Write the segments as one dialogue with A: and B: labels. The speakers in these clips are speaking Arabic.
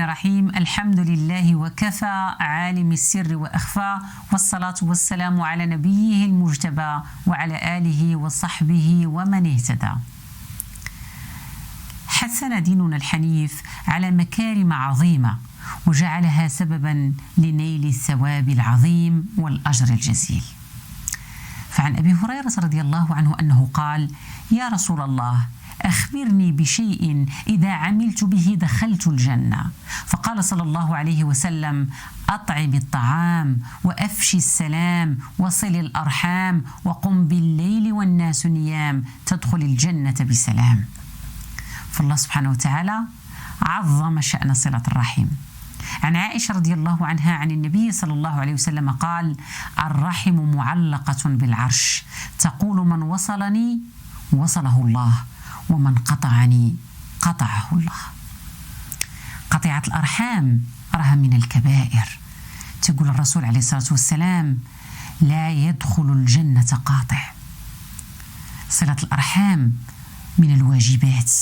A: الرحيم. الحمد لله وكفى، عالم السر وأخفى، والصلاة والسلام على نبيه المجتبى وعلى آله وصحبه ومن اهتدى. حثنا ديننا الحنيف على مكارم عظيمة وجعلها سببا لنيل الثواب العظيم والأجر الجزيل. فعن أبي هريرة رضي الله عنه أنه قال: يا رسول الله، أخبرني بشيء إذا عملت به دخلت الجنة. فقال صلى الله عليه وسلم: أطعم الطعام وأفشي السلام وصل الأرحام وقم بالليل والناس نيام تدخل الجنة بسلام. فالله سبحانه وتعالى عظم شأن صلة الرحم. عن عائشة رضي الله عنها عن النبي صلى الله عليه وسلم قال: الرحم معلقة بالعرش تقول من وصلني وصله الله ومن قطعني قطعه الله. قطيعة الأرحام راها من الكبائر. تقول الرسول عليه الصلاة والسلام: لا يدخل الجنة قاطع. صلة الأرحام من الواجبات.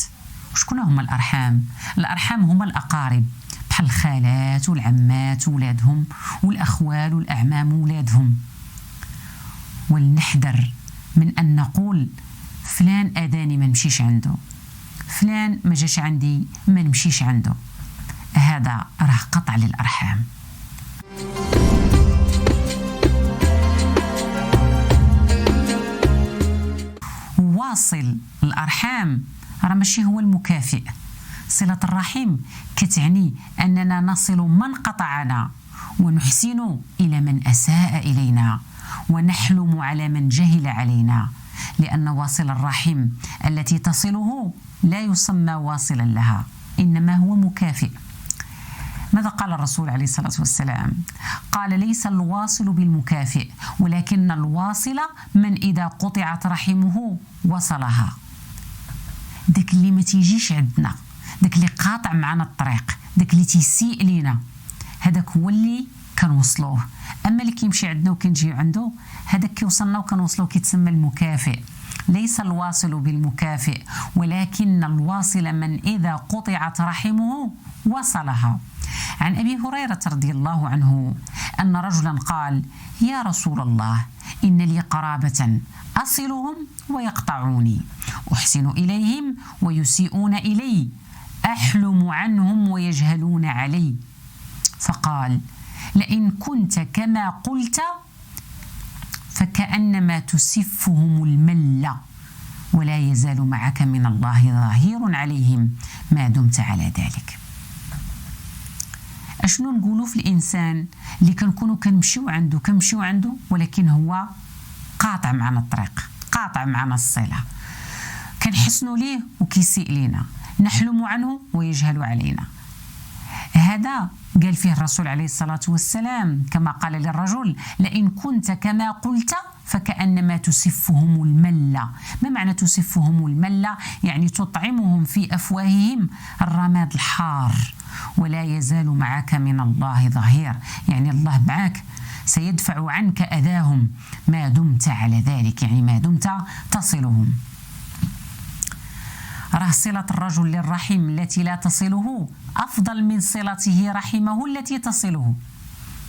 A: وشكون هما الأرحام؟ الأرحام هما الأقارب، بحال الخالات والعمات ولادهم والأخوال والأعمام ولادهم. ولنحذر من أن نقول فلان أذاني ما نمشيش عنده، فلان ما جاش عندي ما نمشيش عنده. هذا راه قطع للأرحام. واصل الأرحام راه ماشي هو المكافئ. صلة الرحم كتعني أننا نصل من قطعنا ونحسن إلى من أساء إلينا ونحلم على من جهل علينا، لأن واصل الرحم التي تصله لا يسمى واصلا لها، إنما هو مكافئ. ماذا قال الرسول عليه الصلاة والسلام؟ قال: ليس الواصل بالمكافئ، ولكن الواصل من إذا قطعت رحمه وصلها. داك اللي ما تيجيش عندنا، داك اللي قاطع معنا الطريق، داك اللي تيسيء لينا، هذاك هو اللي كنوصلوه. اما اللي كيمشي عندنا وكنجي عنده، هذاك كيوصلنا وكنوصلوه كيتسمى المكافئ. ليس الواصل بالمكافئ، ولكن الواصل من إذا قطعت رحمه وصلها. عن أبي هريرة رضي الله عنه أن رجلا قال: يا رسول الله، إن لي قرابة أصلهم ويقطعوني، أحسن إليهم ويسيئون إلي، أحلم عنهم ويجهلون علي. فقال: لئن كنت كما قلت فكأنما تسفهم المل، ولا يزال معك من الله ظهير عليهم ما دمت على ذلك. أشنو نقولوا في الإنسان اللي كنكونوا كنمشيو عنده ولكن هو قاطع معنا الطريق، قاطع معنا الصلة، كنحسنوا ليه وكيسيء لينا، نحلم عنه ويجهل علينا. هذا قال فيه الرسول عليه الصلاة والسلام كما قال للرجل: لئن كنت كما قلت فكأنما تسفهم المل. ما معنى تسفهم المل؟ يعني تطعمهم في أفواههم الرماد الحار. ولا يزال معك من الله ظهير، يعني الله معك سيدفع عنك أذاهم ما دمت على ذلك، يعني ما دمت تصلهم. راه صلة الرجل للرحم التي لا تصله أفضل من صلته رحمه التي تصله.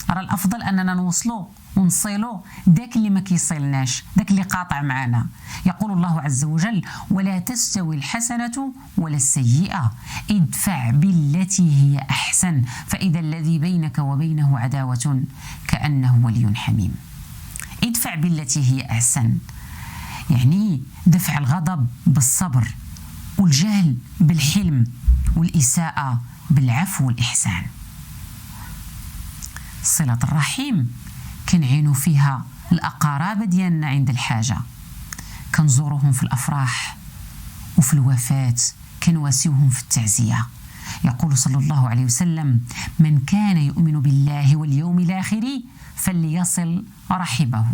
A: راه الأفضل أننا نوصله ونصله داك اللي ما كيصلناش، داك اللي قاطع معنا. يقول الله عز وجل: ولا تستوي الحسنة ولا السيئة ادفع بالتي هي أحسن فإذا الذي بينك وبينه عداوة كأنه ولي حميم. ادفع بالتي هي أحسن، يعني دفع الغضب بالصبر، والجهل بالحلم، والإساءة بالعفو والإحسان. صلة الرحم كنعينوا فيها الأقارب ديالنا عند الحاجة، كنزورهم في الأفراح وفي الوفاة، كنواسيوهم في التعزية. يقول صلى الله عليه وسلم: من كان يؤمن بالله واليوم الآخر فليصل رحمه.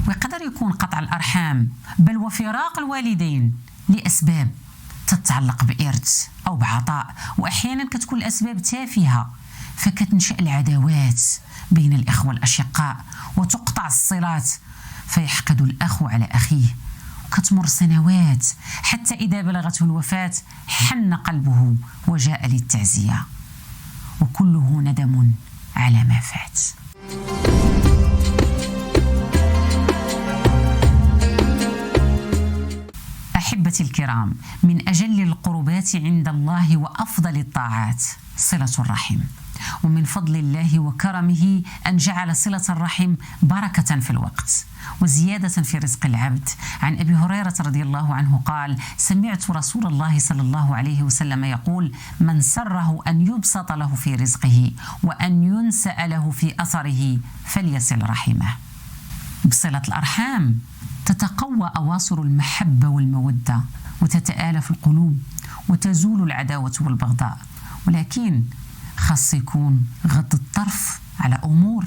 A: ويقدر يكون قطع الأرحام بل وفراق الوالدين لأسباب تتعلق بإرث أو بعطاء، وأحيانا كتكون الأسباب تافهة، فكتنشأ العداوات بين الإخوة الأشقاء وتقطع الصلات، فيحقد الأخ على أخيه وكتمر سنوات حتى إذا بلغته الوفاة حن قلبه وجاء للتعزية، وكله ندم على ما فات. أحبتي الكرام، من أجل القربات عند الله وأفضل الطاعات صلة الرحم، ومن فضل الله وكرمه أن جعل صلة الرحم بركة في الوقت وزيادة في رزق العبد. عن أبي هريرة رضي الله عنه قال: سمعت رسول الله صلى الله عليه وسلم يقول: من سره أن يبسط له في رزقه وأن ينسأ له في أثره فليصل رحمه. بصلة الأرحام تتقوى أواصر المحبة والمودة وتتآلف القلوب وتزول العداوة والبغضاء، ولكن خاص يكون غض الطرف على أمور،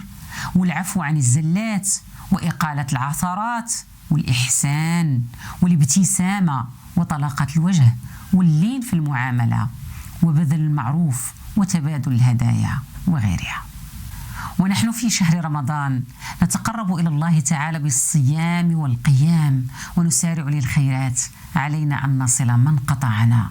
A: والعفو عن الزلات، وإقالة العثرات، والإحسان والابتسامة وطلاقة الوجه، واللين في المعاملة، وبذل المعروف وتبادل الهدايا وغيرها. ونحن في شهر رمضان نتقرب إلى الله تعالى بالصيام والقيام ونسارع للخيرات. علينا أن نصل من قطعنا،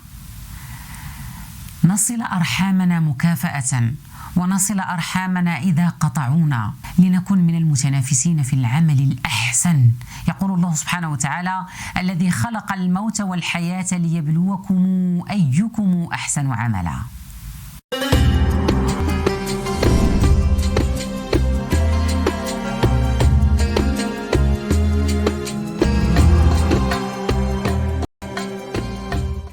A: نصل أرحامنا مكافأة، ونصل أرحامنا إذا قطعونا، لنكن من المتنافسين في العمل الأحسن. يقول الله سبحانه وتعالى: الذي خلق الموت والحياة ليبلوكم أيكم أحسن عملا.